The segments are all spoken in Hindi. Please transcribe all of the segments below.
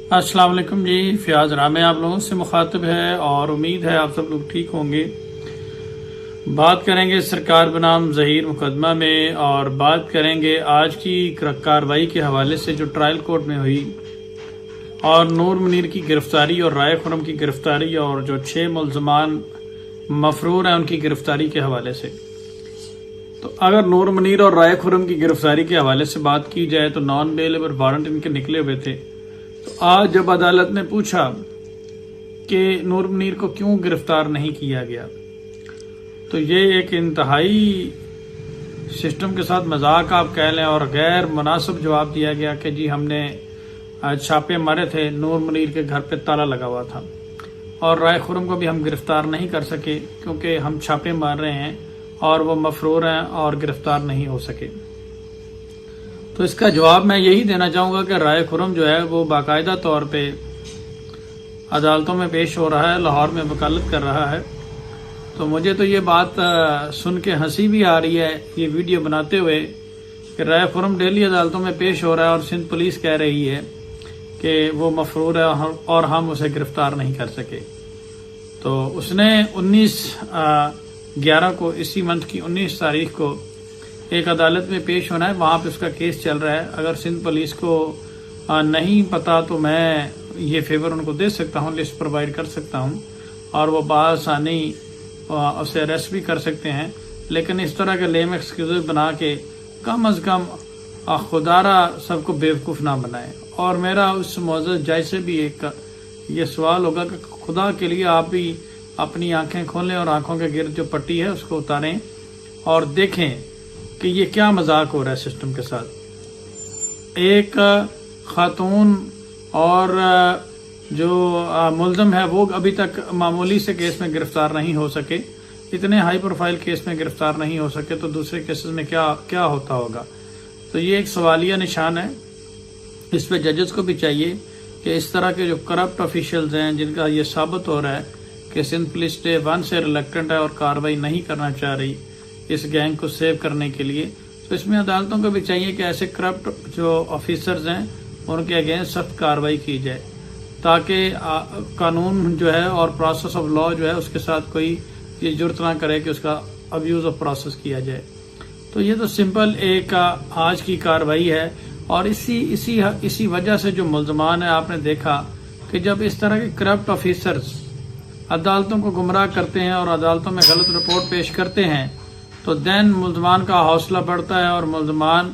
अस्सलाम वालेकुम जी। फ़याज़ रामे आप लोगों से मुखातिब है और उम्मीद है आप सब लोग ठीक होंगे। बात करेंगे सरकार बनाम ज़हीर मुकदमा में और बात करेंगे आज की कार्रवाई के हवाले से जो ट्रायल कोर्ट में हुई और नूर मुनीर की गिरफ्तारी और राय खुरम की गिरफ्तारी और जो 6 मुल्ज़मान मफरूर हैं उनकी गिरफ्तारी के हवाले से। तो अगर नूर मुनीर और राय खुरम की गिरफ्तारी के हवाले से बात की जाए तो नॉन बेलेबल वारंट इनके निकले हुए थे। तो आज जब अदालत ने पूछा कि नूर मुनीर को क्यों गिरफ्तार नहीं किया गया, तो ये एक इंतहाई सिस्टम के साथ मजाक आप कह लें और गैर मुनासिब जवाब दिया गया कि जी हमने छापे मारे थे, नूर मुनीर के घर पे ताला लगा हुआ था और राय खुरम को भी हम गिरफ्तार नहीं कर सके क्योंकि हम छापे मार रहे हैं और वो मफरूर हैं और गिरफ्तार नहीं हो सके। तो इसका जवाब मैं यही देना चाहूँगा कि राय खुरम जो है वो बाकायदा तौर पे अदालतों में पेश हो रहा है, लाहौर में वकालत कर रहा है। तो मुझे तो ये बात सुन के हंसी भी आ रही है ये वीडियो बनाते हुए कि राय खुरम डेली अदालतों में पेश हो रहा है और सिंध पुलिस कह रही है कि वो मफरूर है और हम उसे गिरफ्तार नहीं कर सके। तो उसने 19/11 को, इसी मंथ की 19 तारीख को एक अदालत में पेश होना है, वहाँ पे उसका केस चल रहा है। अगर सिंध पुलिस को नहीं पता तो मैं ये फेवर उनको दे सकता हूँ, लिस्ट प्रोवाइड कर सकता हूँ और वो बआसानी उसे अरेस्ट भी कर सकते हैं। लेकिन इस तरह के लेम एक्सक्यूज बना के कम अज़ कम खुदारा सबको बेवकूफ़ ना बनाए। और मेरा उस मौजूद जज से भी एक ये सवाल होगा कि खुदा के लिए आप भी अपनी आंखें खोलें और आंखों के गिर्द जो पट्टी है उसको उतारें और देखें कि ये क्या मजाक हो रहा है सिस्टम के साथ। एक खातून और जो मुल्ज़म है वो अभी तक मामूली से केस में गिरफ्तार नहीं हो सके, इतने हाई प्रोफाइल केस में गिरफ्तार नहीं हो सके, तो दूसरे केसेस में क्या क्या होता होगा। तो ये एक सवालिया निशान है। इस पे जजेस को भी चाहिए कि इस तरह के जो करप्ट ऑफिशियल्स हैं जिनका ये साबित हो रहा है कि सिंध पुलिस डे 1 से रिलेक्टेंट है और कार्रवाई नहीं करना चाह रही इस गैंग को सेव करने के लिए, तो इसमें अदालतों को भी चाहिए कि ऐसे करप्ट जो ऑफिसर्स हैं उनके अगेंस्ट सख्त कार्रवाई की जाए ताकि कानून जो है और प्रोसेस ऑफ लॉ जो है उसके साथ कोई ये जुर्त ना करे कि उसका अब्यूज ऑफ प्रोसेस किया जाए। तो ये तो सिंपल एक आज की कार्रवाई है और इसी वजह से जो मुल्ज़मान है, आपने देखा कि जब इस तरह के करप्ट ऑफिसर्स अदालतों को गुमराह करते हैं और अदालतों में गलत रिपोर्ट पेश करते हैं तो दैन मुल्ज़मान का हौसला बढ़ता है और मुल्ज़मान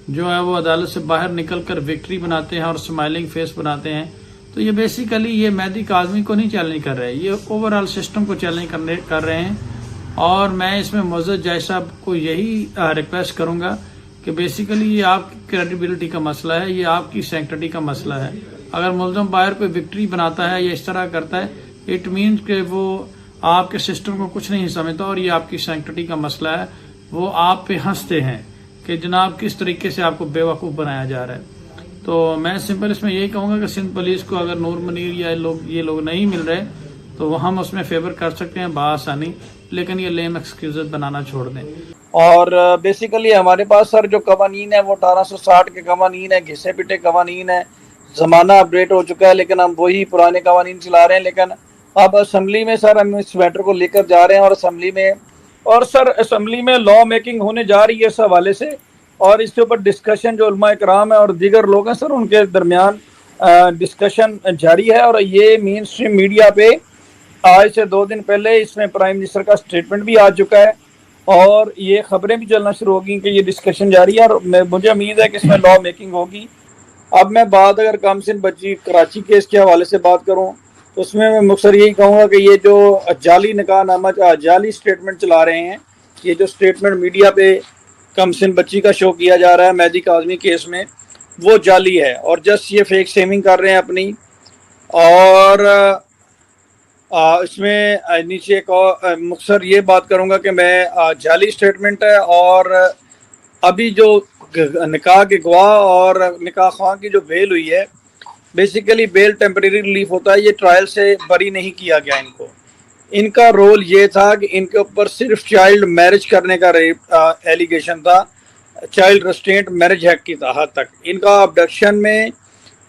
जो है वो अदालत से बाहर निकल कर विक्ट्री बनाते हैं और स्माइलिंग फेस बनाते हैं। तो ये बेसिकली ये मेहदी काज़मी को नहीं चैलेंज कर रहे, ये ओवरऑल सिस्टम को चैलेंज कर रहे हैं। और मैं इसमें मौजूद जज साहब को यही रिक्वेस्ट करूँगा कि बेसिकली ये आपकी क्रेडिबिलिटी का मसला है, ये आपकी सैंक्टिटी का मसला है। अगर मुल्ज़म बाहर कोई विक्ट्री बनाता है या इस तरह करता है, इट मीन्स कि वो आपके सिस्टम को कुछ नहीं समझता और ये आपकी सैंक्टिटी का मसला है। वो आप पे हंसते हैं कि जनाब किस तरीके से आपको बेवकूफ़ बनाया जा रहा है। तो मैं सिंपल इसमें यही कहूँगा कि सिंध पुलिस को अगर नूर मुनीर या ये लोग नहीं मिल रहे तो हम उसमें फेवर कर सकते हैं बआसानी, लेकिन ये लेम एक्सक्यूज बनाना छोड़ दें। और बेसिकली हमारे पास सर जो कवानीन है वो 1860 के कवानीन है, घिसे पिटे कवानीन है। ज़माना अपडेट हो चुका है लेकिन हम वही पुराने कवानीन चला रहे हैं। लेकिन अब असम्बली में सर हम इस मैटर को लेकर जा रहे हैं और असम्बली में लॉ मेकिंग होने जा रही है इस हवाले से और इसके ऊपर डिस्कशन जो उलमा इकराम है और दीगर लोग हैं सर उनके दरमियान डिस्कशन जारी है। और ये मेन स्ट्रीम मीडिया पे आज से 2 दिन पहले इसमें प्राइम मिनिस्टर का स्टेटमेंट भी आ चुका है और ये खबरें भी चलना शुरू होगी कि ये डिस्कशन जारी है और मुझे उम्मीद है कि इसमें लॉ मेकिंग होगी। अब मैं बात अगर कमसिन बच्ची कराची केस के हवाले से बात करूँ तो उसमें मैं मुख्तसर यही कहूँगा कि ये जो जाली निकाह नामा जाली स्टेटमेंट चला रहे हैं, ये जो स्टेटमेंट मीडिया पे कमसिन बच्ची का शो किया जा रहा है मेहदी काज़मी केस में, वो जाली है और जस्ट ये फेक सेविंग कर रहे हैं अपनी। और इसमें नीचे एक और मुख्तसर ये बात करूँगा कि मैं जाली स्टेटमेंट है और अभी जो निकाह के गवाह और निकाह ख्वाह की जो बेल हुई है, बेसिकली बेल टेम्परेरी रिलीफ होता है, ये ट्रायल से बरी नहीं किया गया इनको। इनका रोल ये था कि इनके ऊपर सिर्फ चाइल्ड मैरिज करने का एलिगेशन था, चाइल्ड रेस्ट्रेंट मैरिज एक्ट की तहत तक। इनका अबडक्शन में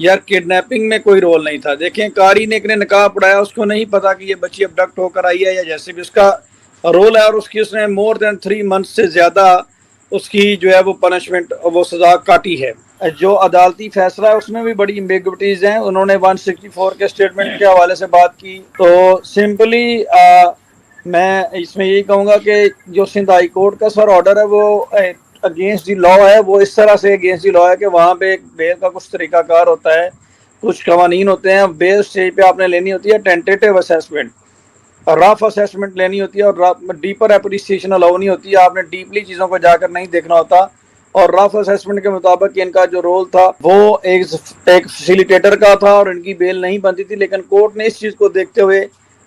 या किडनैपिंग में कोई रोल नहीं था। देखें, कारी ने एक ने नकाब पढ़ाया, उसको नहीं पता कि ये बच्ची अबडक्ट होकर आई है या जैसे भी उसका रोल है, और उसकी उसने मोर देन 3 मंथ से ज़्यादा उसकी जो है वो पनिशमेंट, वो सज़ा काटी है। जो अदालती फैसला है उसमें भी बड़ी एम्बिग्विटीज़ हैं। उन्होंने 164 के स्टेटमेंट के हवाले से बात की, तो सिंपली मैं इसमें यही कहूँगा कि जो सिंध हाई कोर्ट का सर ऑर्डर है वो अगेंस्ट दी लॉ है। वो इस तरह से अगेंस्ट दी लॉ है कि वहाँ पे एक बेल का कुछ तरीकाकार होता है, कुछ कवानीन होते हैं। बेल स्टेज पे आपने लेनी होती है टेंटेटिव असेसमेंट, रफ असेसमेंट लेनी होती है, और डीपर एप्रिसिएशन अलाउ नहीं होती है। आपने डीपली चीज़ों को जाकर नहीं देखना होता। और रफ असेसमेंट के मुताबिक इनका जो रोल था वो एक फैसिलिटेटर का था और इनकी बेल नहीं बनती थी। लेकिन कोर्ट ने इस चीज़ को देखते हुए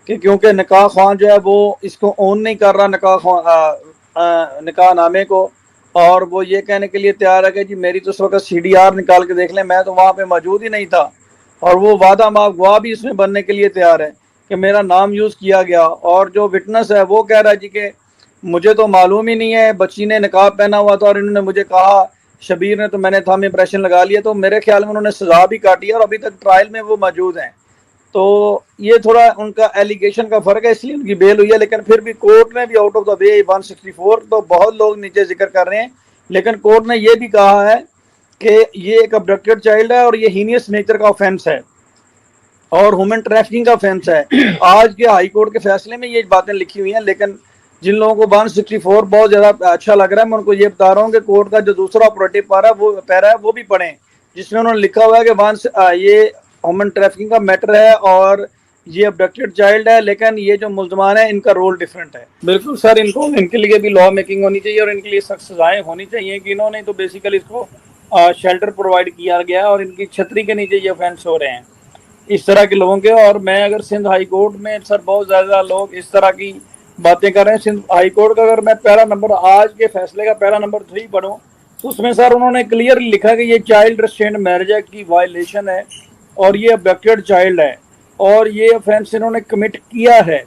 कि क्योंकि निकाह ख्वान जो है वो इसको ओन नहीं कर रहा निकाह नामे को, और वो ये कहने के लिए तैयार है कि जी मेरी तो उस वक्त CDR निकाल के देख लें, मैं तो वहाँ पे मौजूद ही नहीं था। और वो वादा माफ गवाह भी इसमें बनने के लिए तैयार है कि मेरा नाम यूज़ किया गया। और जो विटनेस है वो कह रहा है जी कि मुझे तो मालूम ही नहीं है, बच्ची ने निकाब पहना हुआ था और इन्होंने मुझे कहा, शबीर ने, तो मैंने थंब इम्प्रेशन लगा लिया। तो मेरे ख्याल में उन्होंने सज़ा भी काटी है और अभी तक ट्रायल में वो मौजूद हैं। तो ये थोड़ा उनका एलिगेशन का फ़र्क है, इसलिए उनकी बेल हुई है। लेकिन फिर भी कोर्ट ने भी आउट ऑफ द वे 164, तो बहुत लोग नीचे जिक्र कर रहे हैं, लेकिन कोर्ट ने ये भी कहा है कि ये एक अबडक्टेड चाइल्ड है और ये हीनियस नेचर का ऑफेंस है और ह्यूमन ट्रैफिकिंग का ऑफेंस है। आज के हाई कोर्ट के फैसले में ये बातें लिखी हुई हैं, लेकिन जिन लोगों को 164 बहुत ज़्यादा अच्छा लग रहा है, मैं उनको ये बता रहा हूँ कि कोर्ट का जो दूसरा ऑपरेटिव पैरा है वो भी पढ़ें, जिसमें उन्होंने लिखा हुआ है कि ये ह्यूमन ट्रैफिकिंग का मैटर है और ये अबडक्टेड चाइल्ड है, लेकिन ये जो मुल्जमान है इनका रोल डिफरेंट है। बिल्कुल सर, इनके लिए भी लॉ मेकिंग होनी चाहिए और इनके लिए सख्त सजाएं होनी चाहिए कि इन्होंने तो बेसिकली इसको शेल्टर प्रोवाइड किया गया है और इनकी छतरी के नीचे ये ऑफेंस हो रहे हैं इस तरह के लोगों के। और मैं अगर सिंध हाई कोर्ट में सर बहुत ज़्यादा लोग इस तरह की बातें कर रहे हैं, सिंध हाई कोर्ट का अगर मैं पहला नंबर, आज के फैसले का पहला नंबर 3 पढ़ूँ तो उसमें सर उन्होंने क्लियरली लिखा कि ये चाइल्ड रिस्ट्रेंट मैरिज एक्ट की वायलेशन है और ये अबडक्टेड चाइल्ड है और ये ऑफेंस इन्होंने कमिट किया है।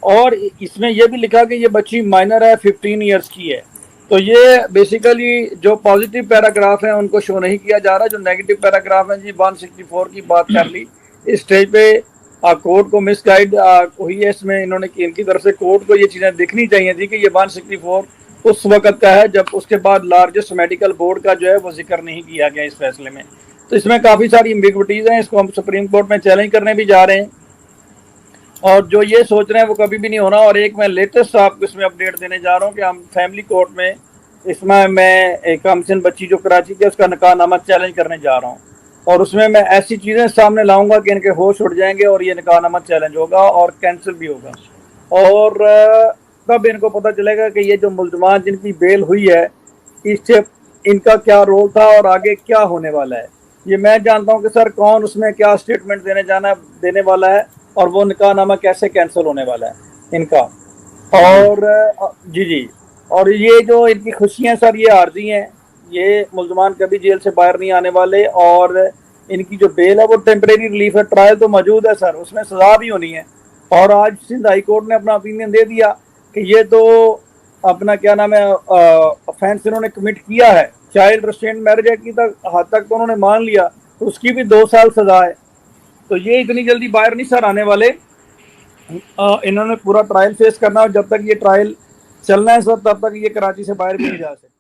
और इसमें यह भी लिखा कि ये बच्ची माइनर है, 15 ईयर्स की है। तो ये बेसिकली जो पॉजिटिव पैराग्राफ हैं उनको शो नहीं किया जा रहा, जो नेगेटिव पैराग्राफ हैं जी 164 की बात कर ली इस स्टेज पे। कोर्ट को मिसगाइड हुई है इसमें, इन्होंने इनकी तरफ से कोर्ट को ये चीज़ें देखनी चाहिए थी कि ये 164 उस वक्त का है जब उसके बाद लार्जेस्ट मेडिकल बोर्ड का जो है वो जिक्र नहीं किया गया इस फैसले में। तो इसमें काफ़ी सारी एम्बिग्विटीज़ हैं, इसको हम सुप्रीम कोर्ट में चैलेंज करने भी जा रहे हैं और जो ये सोच रहे हैं वो कभी भी नहीं होना। और एक मैं लेटेस्ट आपको इसमें अपडेट देने जा रहा हूँ कि हम फैमिली कोर्ट में इसमें मैं एक कमसिन बच्ची जो कराची की उसका निकाहनामा चैलेंज करने जा रहा हूँ और उसमें मैं ऐसी चीज़ें सामने लाऊंगा कि इनके होश उड़ जाएंगे और ये निकाहनामा चैलेंज होगा और कैंसिल भी होगा। और तब इनको पता चलेगा कि ये जो मुल्जमान जिनकी बेल हुई है इससे इनका क्या रोल था और आगे क्या होने वाला है। ये मैं जानता हूँ कि सर कौन उसमें क्या स्टेटमेंट देने वाला है और वो निकाहनामा कैसे कैंसिल होने वाला है इनका। और जी और ये जो इनकी खुशियाँ सर ये आर्जी हैं, ये मुल्जमान कभी जेल से बाहर नहीं आने वाले और इनकी जो बेल है वो टेम्परेरी रिलीफ है। ट्रायल तो मौजूद है सर, उसमें सज़ा भी होनी है। और आज सिंध हाई कोर्ट ने अपना ओपिनियन दे दिया कि ये तो अपना क्या नाम है ऑफेंस इन्होंने कमिट किया है, चाइल्ड रिस्ट्रेंट मैरिज एक्ट की हद तक तो उन्होंने मान लिया, तो उसकी भी 2 साल सज़ा है। तो ये इतनी जल्दी बाहर नहीं सर आने वाले, इन्होंने पूरा ट्रायल फेस करना और जब तक ये ट्रायल चलना है सर तब तक ये कराची से बाहर भी नहीं जा सकते।